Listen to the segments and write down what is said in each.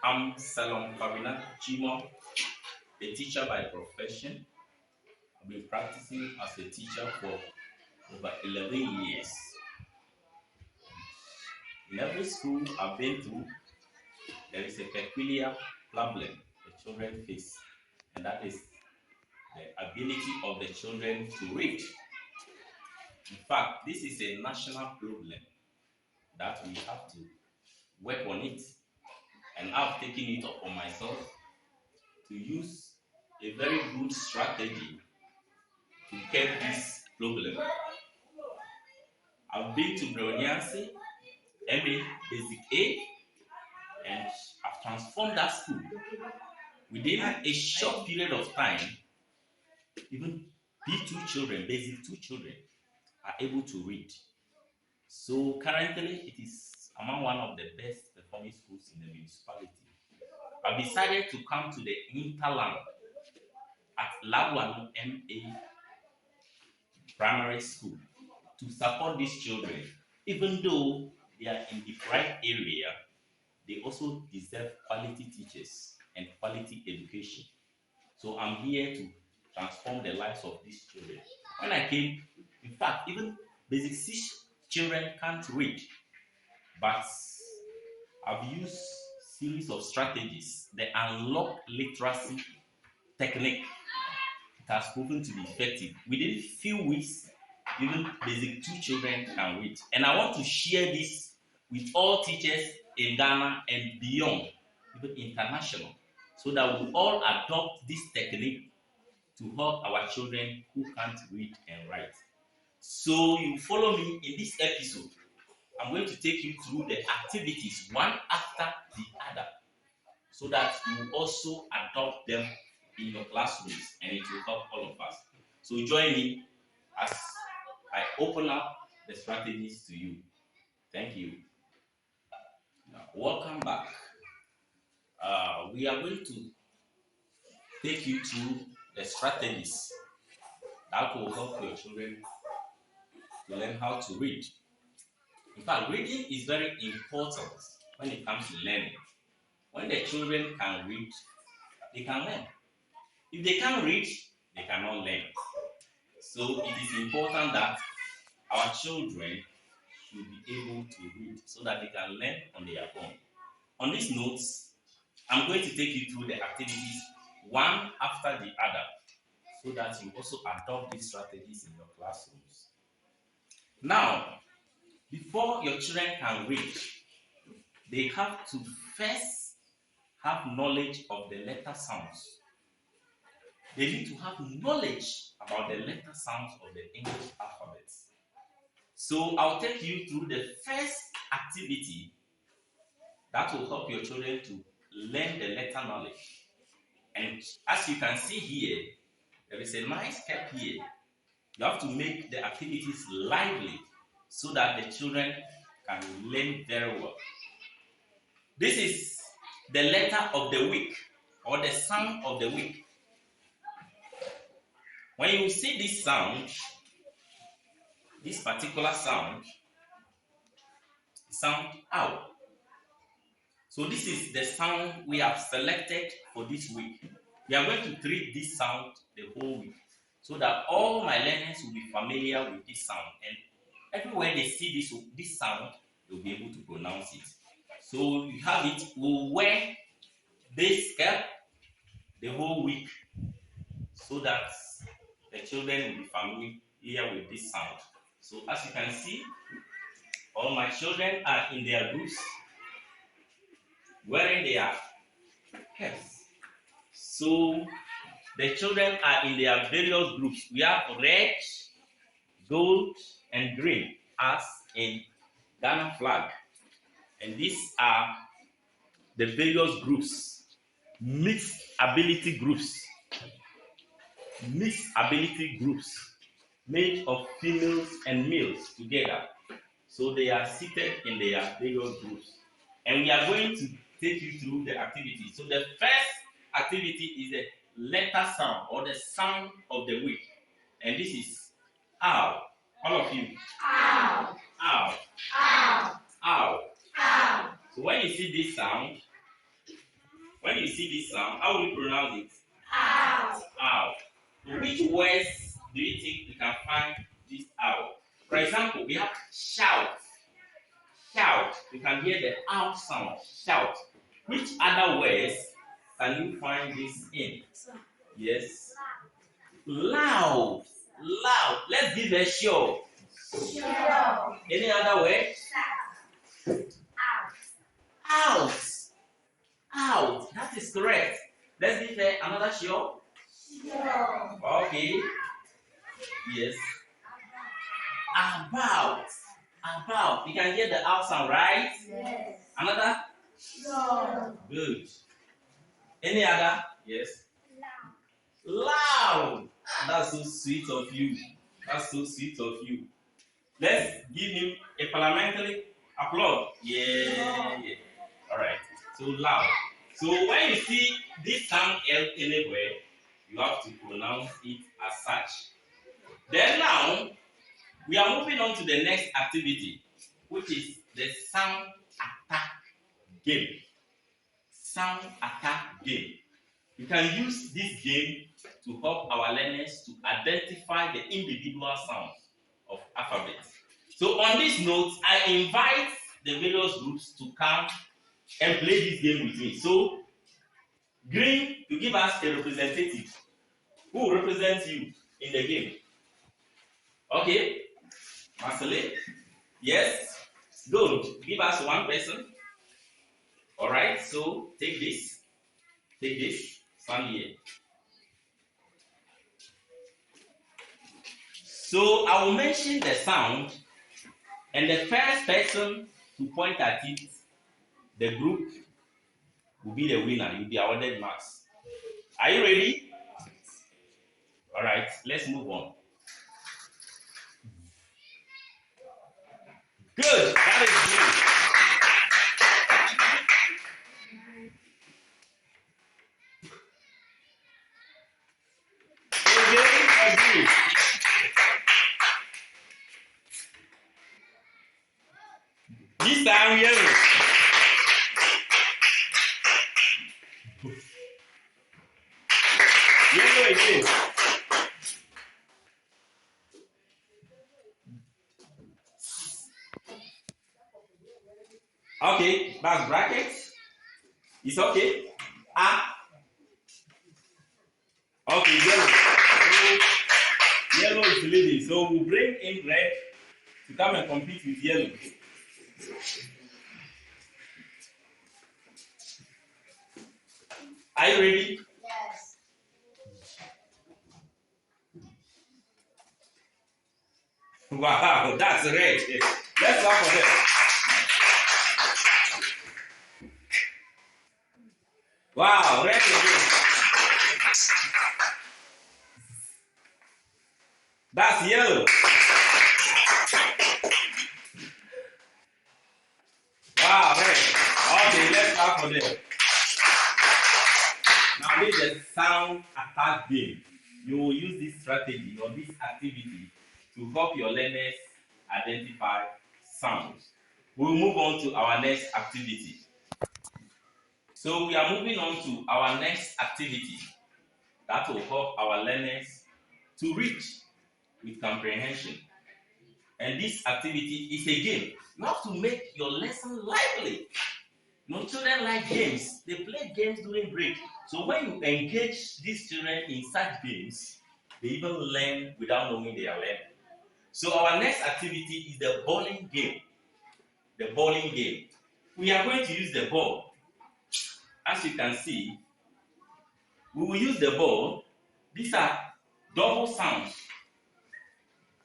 I'm Selorm Kwabena, Gyimah, a teacher by profession. I've been practicing as a teacher for over 11 years. In every school I've been to, there is a peculiar problem the children face, and that is the ability of the children to read. In fact, this is a national problem that we have to work on it, and I've taken it upon myself to use a very good strategy to curb this problem. I've been to Broniansi, MA Basic A, and I've transformed that school. Within a short period of time, even B2 children, basic 2 children, are able to read. So currently, it is among one of the best performing schools in the municipality. I've decided to come to the Interland at Labuan MA Primary School to support these children. Even though they are in the right area, they also deserve quality teachers and quality education. So I'm here to transform the lives of these children. When I came, in fact, even basic 6 children can't read, but I've used series of strategies. The unlock literacy technique, it has proven to be effective. Within few weeks, even basic 2 children can read. And I want to share this with all teachers in Ghana and beyond, even international, so that we all adopt this technique to help our children who can't read and write. So you follow me in this episode. I'm going to take you through the activities one after the other, so that you also adopt them in your classrooms, and it will help all of us. So join me as I open up the strategies to you. Thank you. Now, welcome back. We are going to take you through the strategies that will help your children to learn how to read. In fact, reading is very important when it comes to learning. When the children can read, they can learn. If they can't read, they cannot learn. So it is important that our children should be able to read so that they can learn on their own. On these notes, I'm going to take you through the activities one after the other, so that you also adopt these strategies in your classrooms. Now, before your children can read, they have to first have knowledge of the letter sounds. They need to have knowledge about the letter sounds of the English alphabet. So I'll take you through the first activity that will help your children to learn the letter knowledge. And as you can see here, there is a nice step here. You have to make the activities lively so that the children can learn very well. This is the letter of the week, or the sound of the week. When you see this sound, this particular sound ow. So this is the sound we have selected for this week. We are going to treat this sound the whole week, so that all my learners will be familiar with this sound, and everywhere they see this sound, they'll be able to pronounce it. So you have it. We'll wear this cap the whole week, so that the children will be familiar with this sound. So as you can see, all my children are in their groups, wearing their caps. So the children are in their various groups. We have red, gold, and green, as in Ghana flag. And these are the various groups, mixed ability groups made of females and males together. So they are seated in their various groups. And we are going to take you through the activity. So the first activity is the letter sound, or the sound of the week. And this is ow. All of you. Ow. Ow. Ow. Ow. Ow. So when you see this sound, When you see this sound, how will you pronounce it? Ow. Ow. So which words do you think we can find this ow? For example, we have shout. Shout. You can hear the ow sound. Shout. Which other words can you find this in? Yes. Loud. Loud. Let's give a show. Show. Any other word? Out. Out. Out. That is correct. Let's give another show. Show. Okay. Yes. About. About. You can hear the out sound, right? Yes. Another? Show. Good. Any other? Yes. Loud. That's so sweet of you. That's so sweet of you. Let's give him a parliamentary applause. Yeah. All right. So loud. So when you see this sound anywhere, you have to pronounce it as such. Then now, we are moving on to the next activity, which is the sound attack game. Sound attack game. You can use this game to help our learners to identify the individual sounds of alphabets. So on this note, I invite the various groups to come and play this game with me. So, Green, to give us a representative. Who represents you in the game? Okay, Marceline. Yes. Good. Give us one person. All right. So take this. Take this. Stand here. So I will mention the sound, and the first person to point at it, the group will be the winner. You'll be awarded marks. Are you ready? All right. Let's move on. Good. That is good. Agree. This time, yellow. Yellow again. Okay, that's brackets. It's okay. Ah. Okay, yellow. So, yellow is leading. So we'll bring in red to come and compete with yellow. Are you ready? Yes. Wow, that's red. Let's clap for them. Wow, red again. That's yellow. Wow, red. Okay, let's clap for them. Now this is the sound attack game. You will use this strategy or this activity to help your learners identify sounds. We'll move on to our next activity. So we are moving on to our next activity that will help our learners to read with comprehension. And this activity is a game, not to make your lesson lively. No, children like games. They play games during break. So when you engage these children in such games, they even learn without knowing they are learning. So our next activity is the bowling game. The bowling game. We are going to use the ball. As you can see, we will use the ball. These are double sounds.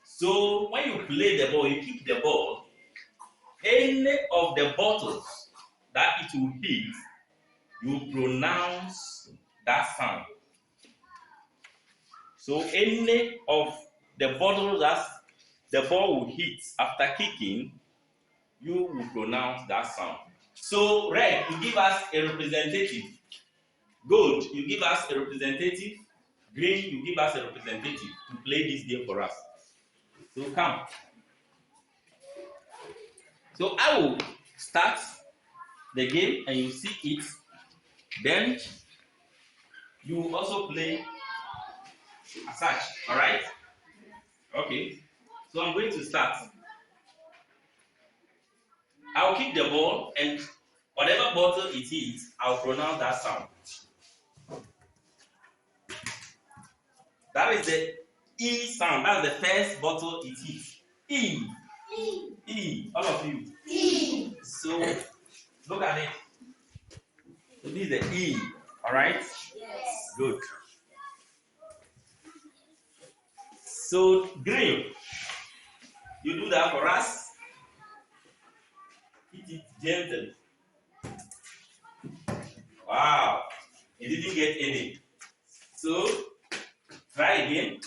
So when you play the ball, you kick the ball, any of the bottles that it will hit, you pronounce that sound. So any of the bottles that the ball will hit after kicking, you will pronounce that sound. So red, you give us a representative. Gold, you give us a representative. Green, you give us a representative to play this game for us. So come. So I will start the game and you see it Then you also play as such. All right? Okay. So I'm going to start. I'll kick the ball, and whatever bottle it is, I'll pronounce that sound. That is the E sound. That's the first bottle it is. E. E. All of you. E. So look at it. So this is the E. All right? Yes. Good. So green, you do that for us. Hit it gently. Wow. You didn't get any. So try again.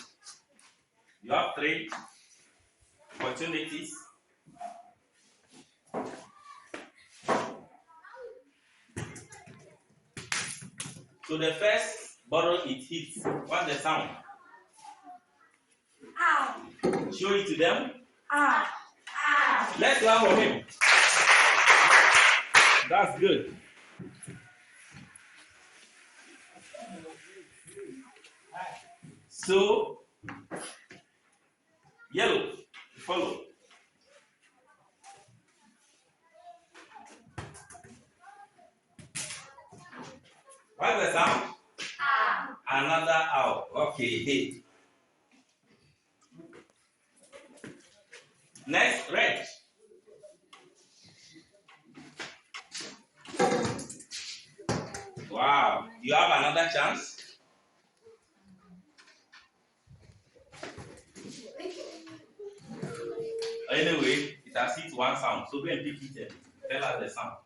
You have 3 opportunities. So the first bottle it hits, what's the sound? Ow. Show it to them. Ow. Ow. Let's clap for him. That's good. So yellow, follow. What's the sound? Ow. Another owl. Okay. Next, red. Wow. You have another chance. Anyway, it has hit one sound. So go and pick it and tell us the sound.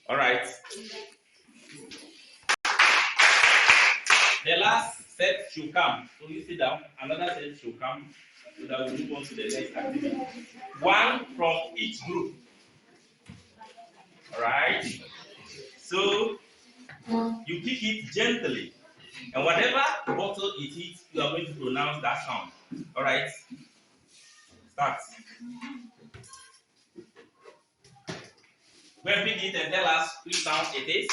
All right. The last set should come. So you sit down. Another set should come. So that we move on to the next activity. One from each group. All right. So you kick it gently, and whatever bottle it hits, you are going to pronounce that sound. All right. Start. Go and pick it and tell us which sound it is.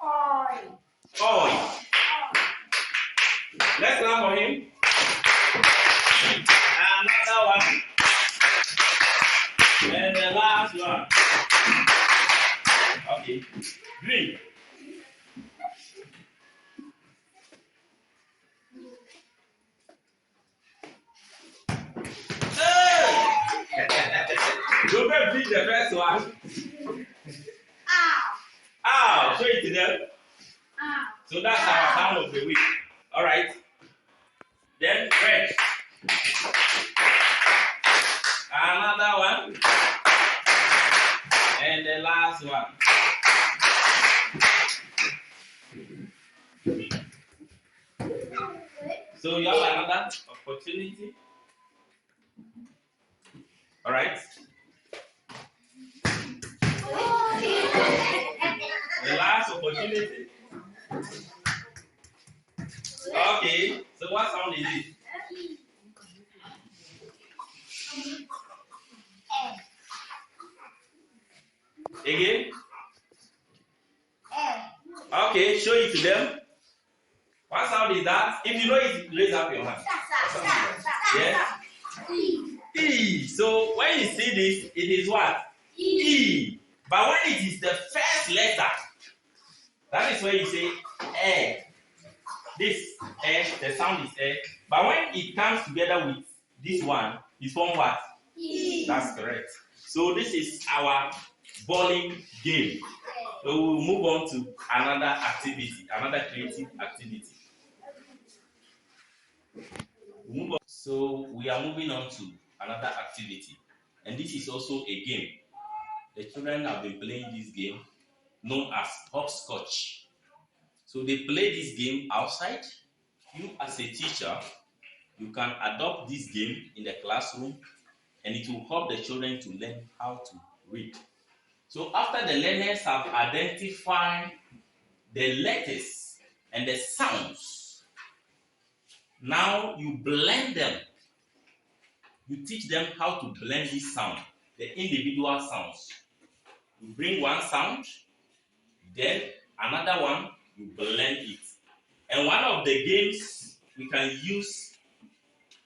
Oi. Oi. Let's clap for him. Another one. And the last one. Okay. Green. Go and pick the first one. Ow. Ow. Show it to them. Ow. So that's our sound of the week. All right. Then red. Another one. And the last one. So you have another opportunity. All right. The last opportunity. Okay. So what sound is it? Again? Okay, show it to them. What sound is that? If you know it, raise up your hand. Yes? E. So when you see this, it is what? E. But when it is the first letter, that is where you say eh. This eh, the sound is eh. But when it comes together with this one, it's from what? E. That's correct. So this is our bowling game. So we'll move on to another activity, another creative activity. We'll move on. So we are moving on to another activity, and this is also a game. The children have been playing this game known as hopscotch. So they play this game outside. You as a teacher, you can adopt this game in the classroom, and it will help the children to learn how to read. So after the learners have identified the letters and the sounds Now you blend them. You teach them how to blend this sound, the individual sounds. You bring one sound, then another one, you blend it. And one of the games we can use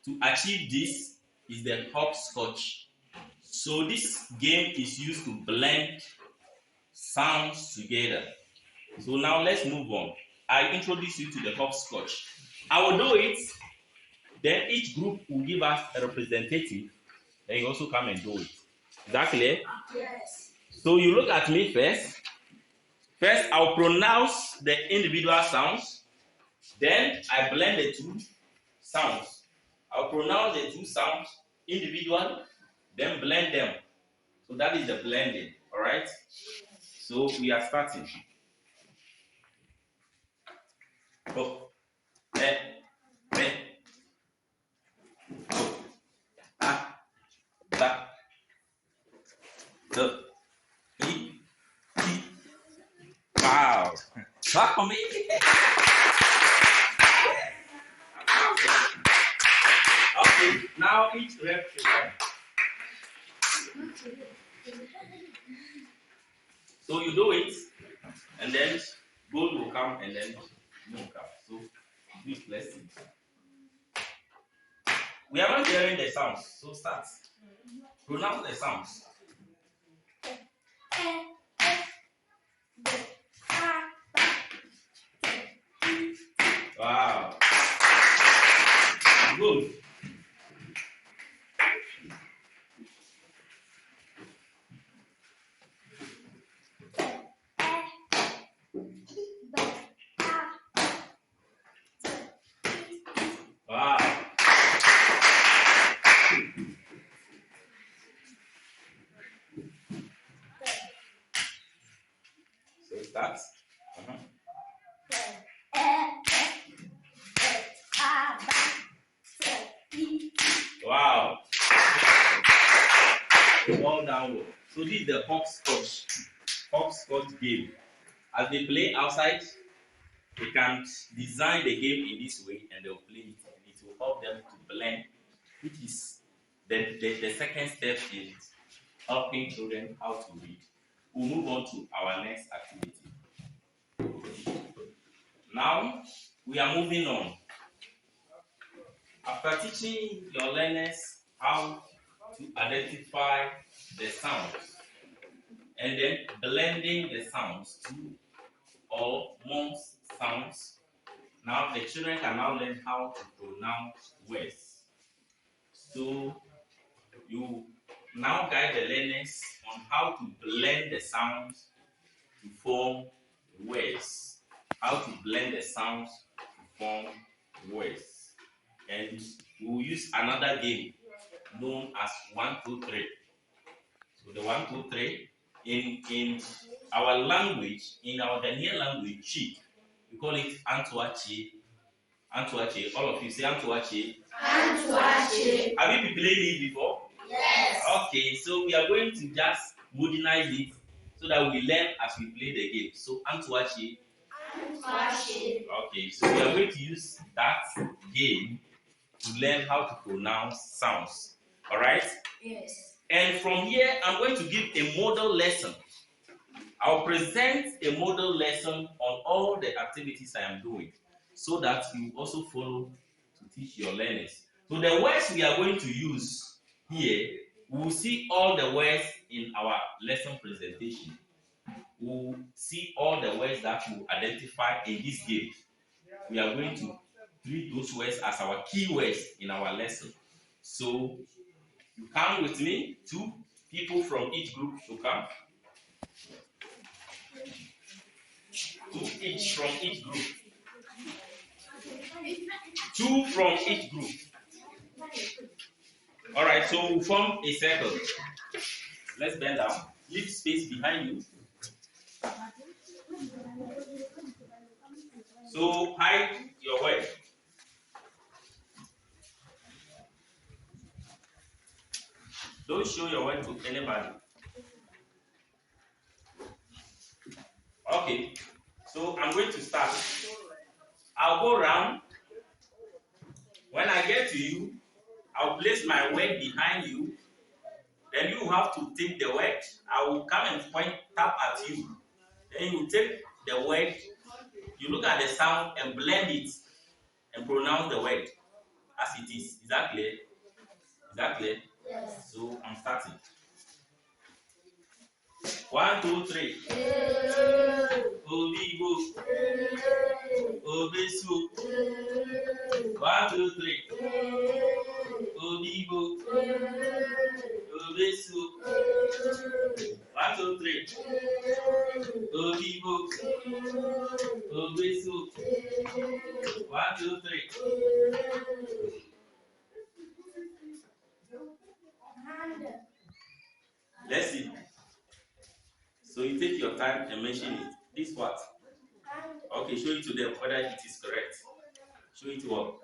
to achieve this is the hopscotch. So this game is used to blend sounds together. So now let's move on. I introduce you to the hopscotch. I will do it, then each group will give us a representative, then you also come and do it. Is that clear? Yes. So you look at me first. First, I'll pronounce the individual sounds. Then I blend the two sounds. I'll pronounce the two sounds individually, then blend them. So that is the blending. All right? So we are starting. Oh, eh, eh, oh, ah, da, the, e, e. Wow. Clap for me. Okay, now each rep should come. So you do it, and then gold will come, and then blue will come. So please let's see. We are not hearing the sounds, so start. Pronounce the sounds. Wow. Good. Wow. So start. Wow. Well done. So this is the hopscotch game. As they play outside, they can design the game in this way and they'll play it. And it will help them to blend, which is the second step in helping children how to read. We'll move on to our next activity. Now, we are moving on. After teaching your learners how to identify the sounds and then blending the sounds, two or more sounds, now the children can now learn how to pronounce words. So you now guide the learners on how to blend the sounds to form words. How to blend the sounds to form words. And we will use another game known as 1, 2, 3. So the 1, 2, 3 in our language, in our Ghanaian language, Chi, we call it Antuachi. Antuachi. All of you say Antuachi. Antuachi. Have you been playing it before? Yes. Okay, so we are going to just modernize it so that we learn as we play the game. So Antuachi. Antuachi. Okay, so we are going to use that game to learn how to pronounce sounds. All right? Yes. And from here, I'm going to give a model lesson. I'll present a model lesson on all the activities I am doing so that you also follow to teach your learners. So the words we are going to use here, we will see all the words in our lesson presentation. We will see all the words that we will identify in this game. We are going to treat those words as our keywords in our lesson. So you come with me, 2 people from each group to come. 2 each from each group. 2 from each group. All right, so we'll form a circle. Let's bend down. Leave space behind you. So hide your word. Don't show your word to anybody. Okay, so I'm going to start. I'll go around to you. I'll place my word behind you. Then you have to take the word. I will come and point tap at you. Then you take the word. You look at the sound and blend it and pronounce the word as it is. Is that clear? Is that clear? Yes. So I'm starting. 1, 2, 3. Obibo. Obesu. 1, 2, 3. Obibo. Obesu. 1, 2, 3. Obibo. Obesu. 1, 2, 3. Let's see. So you take your time and mention it. This what? Okay, show it to them whether it is correct. Show it to all.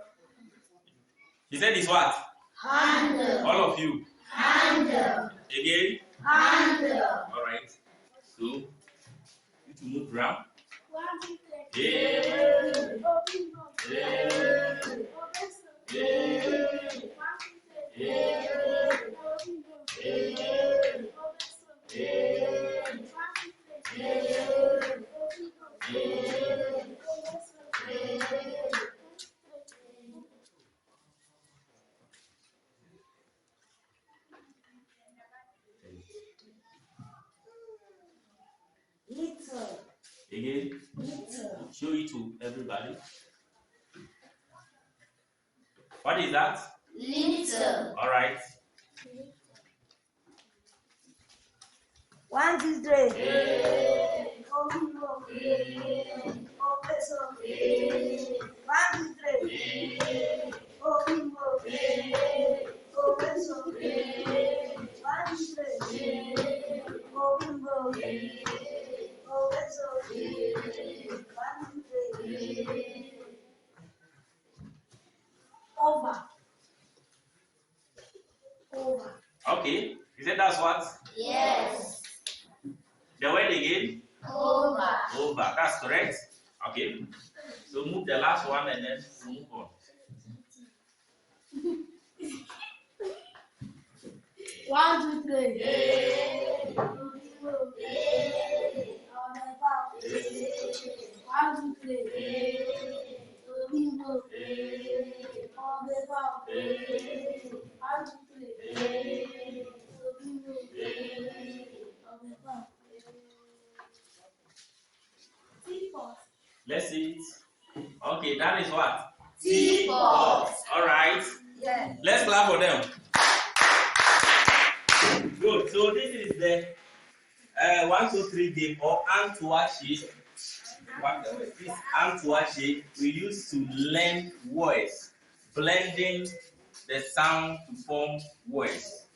He said it's what? Handle. All of you. Handle. Again? Handle. All right. So you need to move around. Little. Again? Little. Show it to everybody. What is that? Little. All right. 1, 2, 3. 1, 2, 3. Over. Over. Okay. He said that's what? Yes. The word again? Over. Over. That's correct. Okay. So move the last one and then move on. 1, 2, 3. 1, 2, 3. Let's see it. Okay, that is what? Teapot. All right. Yes. Let's clap for them. Good. So this is the 1, 2, 3 game or Antuashi. This Antuashi we use to learn words, blending the sound to form words.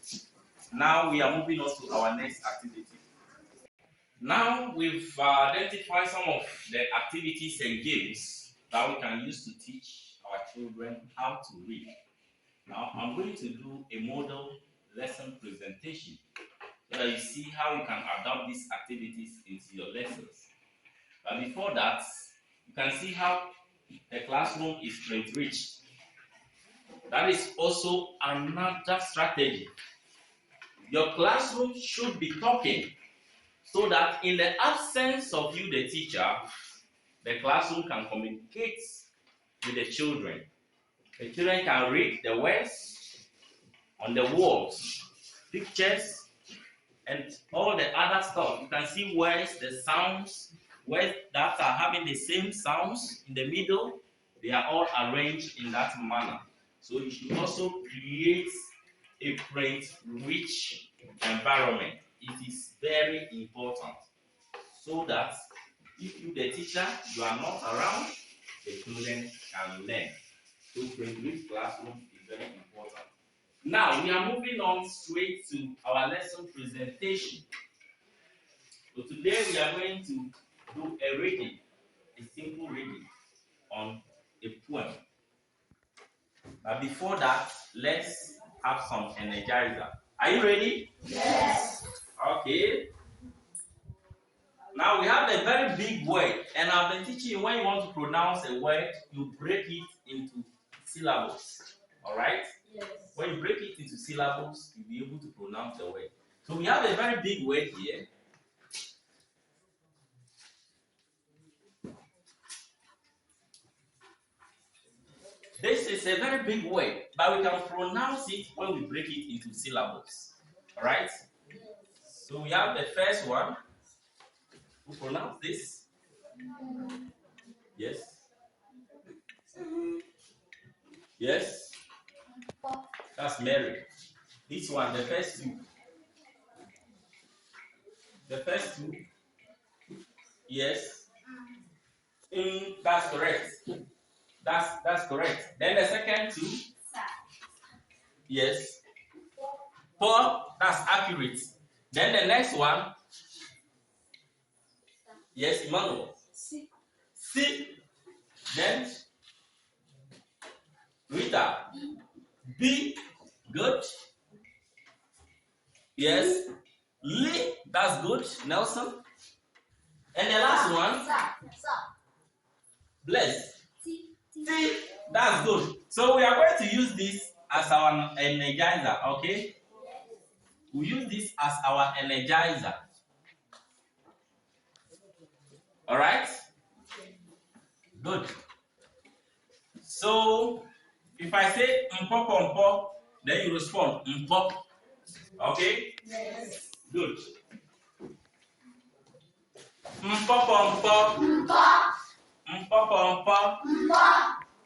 Now we are moving on to our next activity. Now we've identified some of the activities and games that we can use to teach our children how to read. Now I'm going to do a model lesson presentation so that you see how you can adopt these activities into your lessons. But before that, you can see how the classroom is print-rich. That is also another strategy. Your classroom should be talking so that in the absence of you, the teacher, the classroom can communicate with the children. The children can read the words on the walls, pictures, and all the other stuff. You can see words, the sounds, words that are having the same sounds in the middle. They are all arranged in that manner. So you should also create a print-rich environment. It is very important so that if you, the teacher, you are not around, the children can learn. So print-rich classroom is very important. Now we are moving on straight to our lesson presentation. So today we are going to do a reading, a simple reading on a poem. But before that, let's have some energizer. Are you ready? Yes. Okay. Now we have a very big word, and I've been teaching you when you want to pronounce a word, you break it into syllables. All right? Yes. When you break it into syllables, you'll be able to pronounce the word. So we have a very big word here. This is a very big word, but we can pronounce it when we break it into syllables. All right? So we have the first one. Who pronounce this? Yes. Yes. That's Mary. This one, the first two. The first two. Yes. That's correct. That's correct. Then the second two. Yes. 4. That's accurate. Then the next one. Yes, Emmanuel. C. Then Rita. B. Good. Yes. Lee. That's good. Nelson. And the last one. Bless. T. That's good. So we are going to use this as our energizer, okay? We use this as our energizer. All right? Good. So if I say mpo pompo, then you respond mpo. Okay? Yes. Good. Mpo pompo. Mpo pompo.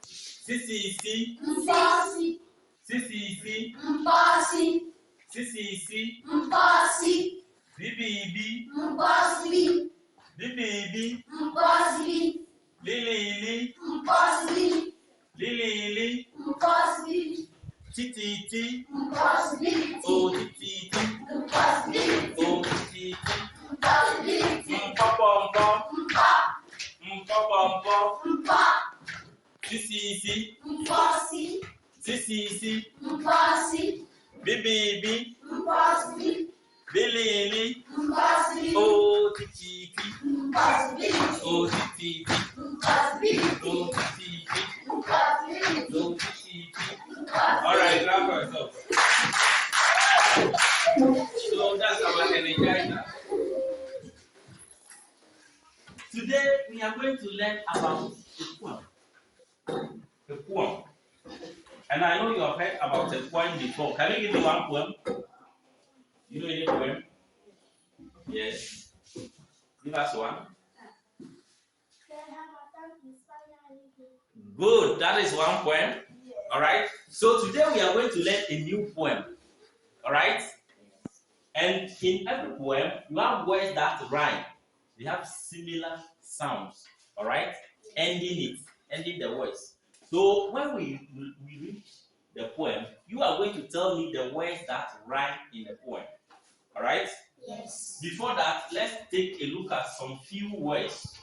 Sisi. Sisi. Sisi. Bibi. Bibi. Lili. Lili. Titi. Oh, titi. Oh, titi. Mpo pompo. Mpo pompo. Sisi. Sisi. Bibi. Lili. Oh, titi. Oh, titi. Oh, titi. Oh, titi. All right, clap for yourself. So that's our energizer. Today we are going to learn about a poem. A poem. And I know you have heard about a poem before. Can you give me one poem? You know any poem? Yes. Give us one. Good. That is one poem. All right. So today we are going to learn a new poem. All right. And in every poem, you have words that rhyme. They have similar sounds. All right. Ending the words. So when we read the poem, you are going to tell me the words that rhyme in the poem. All right. Yes. Before that, let's take a look at some few words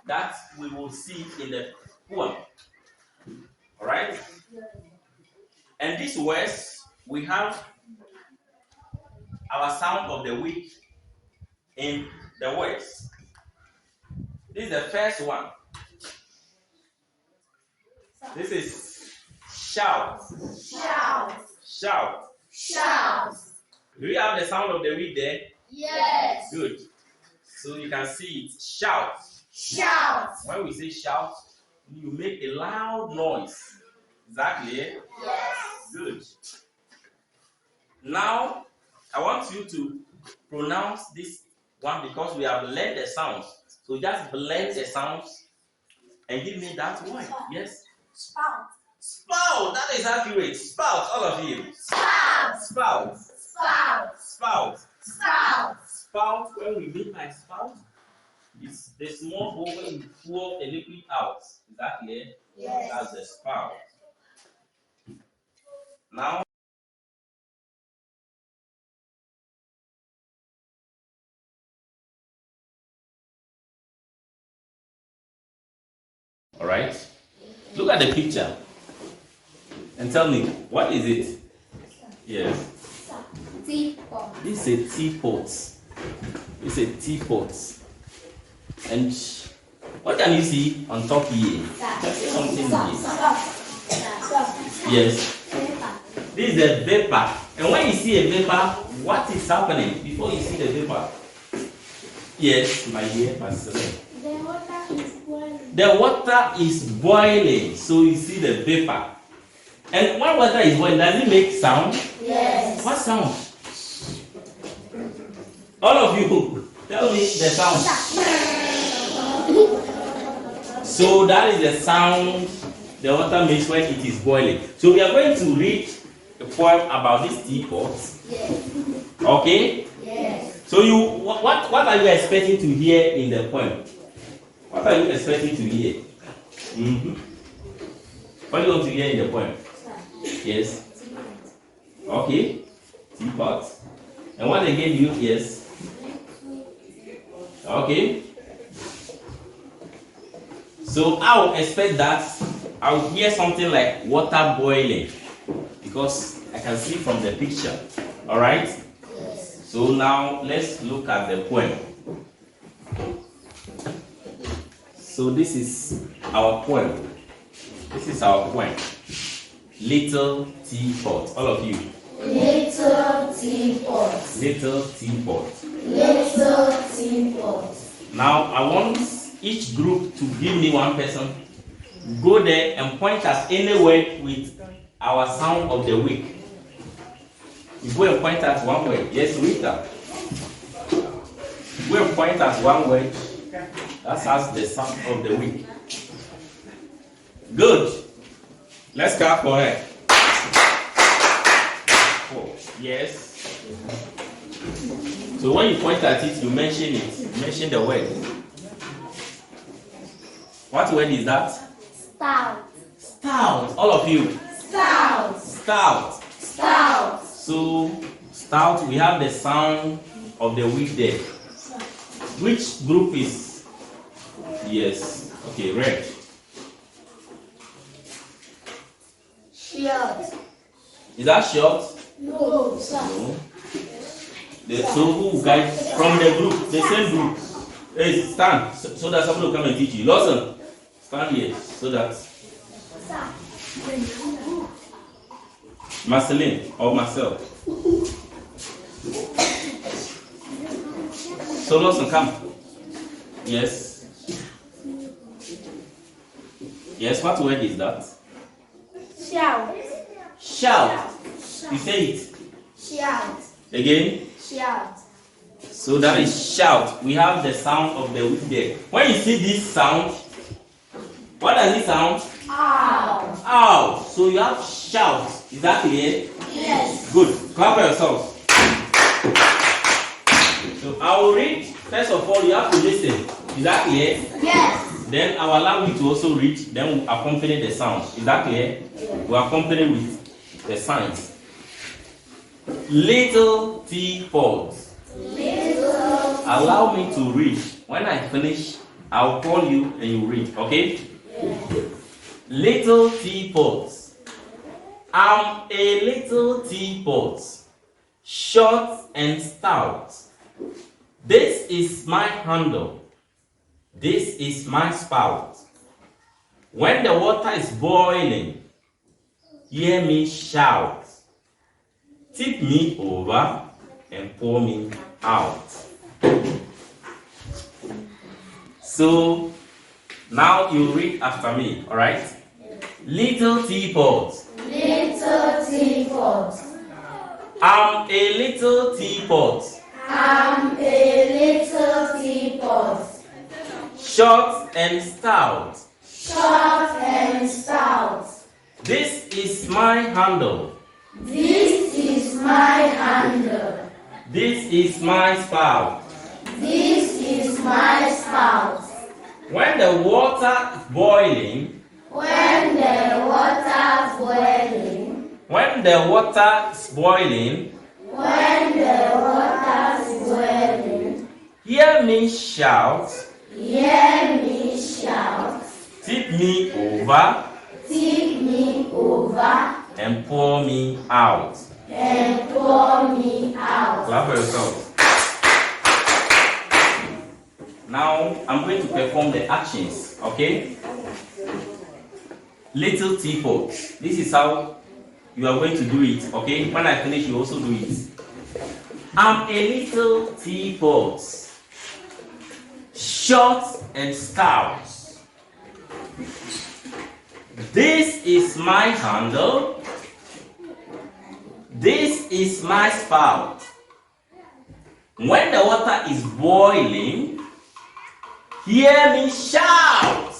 that we will see in the poem. All right? And these words, we have our sound of the week in the words. This is the first one. This is shout. Shout. Do you have the sound of the week there? Yes. Good. So you can see it. Shout. When we say shout, you make a loud noise. Exactly. Yes. Good. Now, I want you to pronounce this one because we have learned the sounds. So just blend the sounds and give me that one. Yes? Spout. Spout. That is accurate. Spout, all of you. Spout. Spout, when we mean by spout, it's the small hole where you pour a liquid out. Is that clear? Yes. That's the spout. Now, all right. Look at the picture and tell me, what is it? Yes. Teapot. This is a teapot. It's a teapot. And what can you see on top here? Can you see something here? Yes. This is a vapor. And when you see a vapor, what is happening before you see the vapor? Yes, my dear Pastor. The water is boiling. The water is boiling. So you see the vapor. And when water is boiling, does it make sound? Yes. What sound? All of you, tell me the sound. So that is the sound the water makes when it is boiling. So we are going to read a poem about this teapot. Yes. Okay? Yes. So what are you expecting to hear in the poem? What are you expecting to hear? What do you want to hear in the poem? Yes. Okay. Teapot. And what they gave you? Yes. Okay. So I would expect that I would hear something like water boiling because I can see from the picture. All right. Yes. So now let's look at the poem. So this is our poem. This is our poem. Little teapot. All of you. Little teapot. Little teapot. Little teapot. Now I want each group to give me one person. Go there and point at any word with our sound of the week. You go and point at one word. Yes, Rita. Go and point at one word. That has the sound of the week. Good. Let's clap for her. Oh, yes. So when you point at it, you mention it. You mention the word. What word is that? Stout. Stout. All of you. Stout. Stout. Stout. So, stout, we have the sound of the week there. Which group is? Yes. Okay, red. Short. Is that short? No, sir. No. So who guys from the group, the same group? Hey, stand so that somebody will come and teach you. Lawson, stand here so that Marceline or myself. So Lawson, come. Yes. Yes, what word is that? Shout. Shout. You say it. Shout. Again. Shout. So that is shout. We have the sound of the week there. When you see this sound, what does it sound? Ow. Ow. So you have shout. Is that clear? Yes. Good. Clap for yourself. So I will read. First of all, you have to listen. Is that clear? Yes. Then I will allow you to also read. Then we accompany the sound. Is that clear? Yes. We accompany with the signs. Little teapot. Little. Allow me to read. When I finish, I'll call you and you read. Okay? Yes. Little teapot. I'm a little teapot, short and stout. This is my handle. This is my spout. When the water is boiling, hear me shout. Tip me over and pour me out. So now you read after me, all right? Little teapot. Little teapot. I'm a little teapot. I'm a little teapot. Short and stout. Short and stout. This is my handle. This is my handle. This is my spout. This is my spout. When the water is boiling, When the water boiling, when the water is boiling, when the water is boiling, hear me shout. hear me shout. Tip me over Tip me over and pour me out. and pour me out. Clap for yourself. Now I'm going to perform the actions, okay? Little teapot. This is how you are going to do it, okay? When I finish, you also do it. I'm a little teapot, short and stout. This is my handle. This is my spout. When the water is boiling, hear me shout.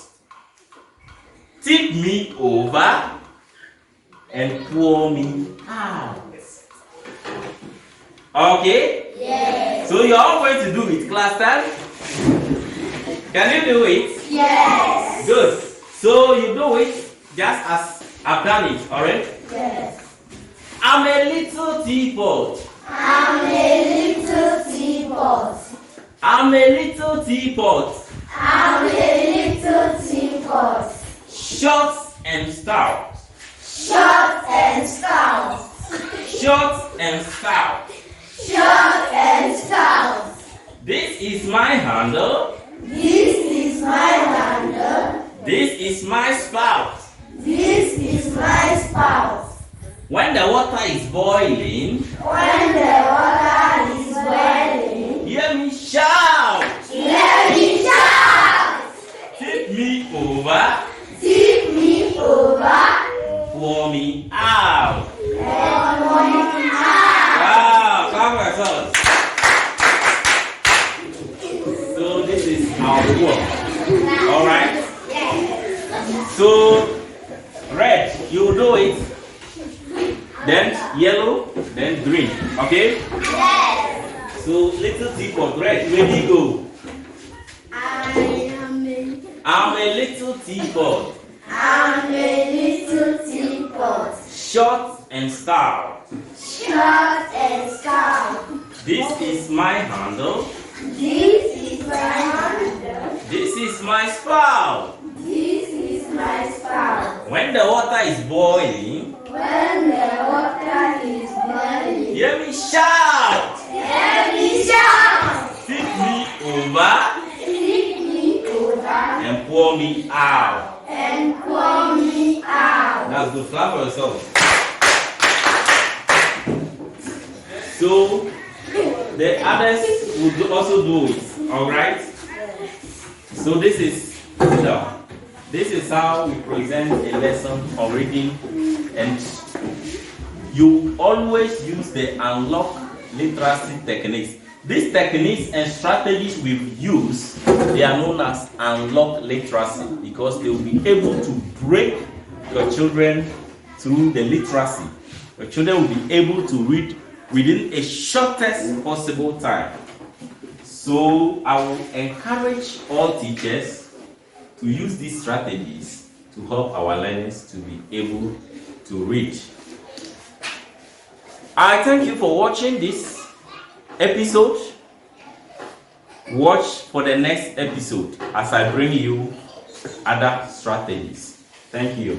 Tip me over and pour me out. Okay? Yes. So you're all going to do it, class time? Can you do it? Yes. Good. So you do it just as I've done it, alright? Yes. I'm a little teapot. I'm a little teapot. I'm a little teapot. I'm a little teapot. Short and stout. Short and stout. Short and stout. Short and stout. This is my handle. This is my handle. This is my spout. This is my spout. When the water is boiling, When the water is boiling, hear me shout. let me shout. Tip me over, Tip me over pour me out. and pour me out. Wow, clap for yourselves. So this is our work. Alright? So red, you do it. Then yellow, then green. Okay? Yes. So little teapot, red, ready go. I'm a little teapot. I'm a little teapot. Short and stout. Short and stout. This is my handle. This is my handle. This is my spout. This is my spout. When the water is boiling, When the water is boiling, hear me shout. let me shout. Tip me over Tip me over and pour me out. and pour me out. That's good. Clap for yourself. So the others will also do it. Alright? So this is how we present a lesson of reading, and you always use the unlock literacy techniques. These techniques and strategies we use, they are known as unlock literacy because they will be able to break your children through the literacy. Your children will be able to read within a shortest possible time. So I will encourage all teachers to use these strategies to help our learners to be able to read. I thank you for watching this episode. Watch for the next episode as I bring you other strategies. Thank you.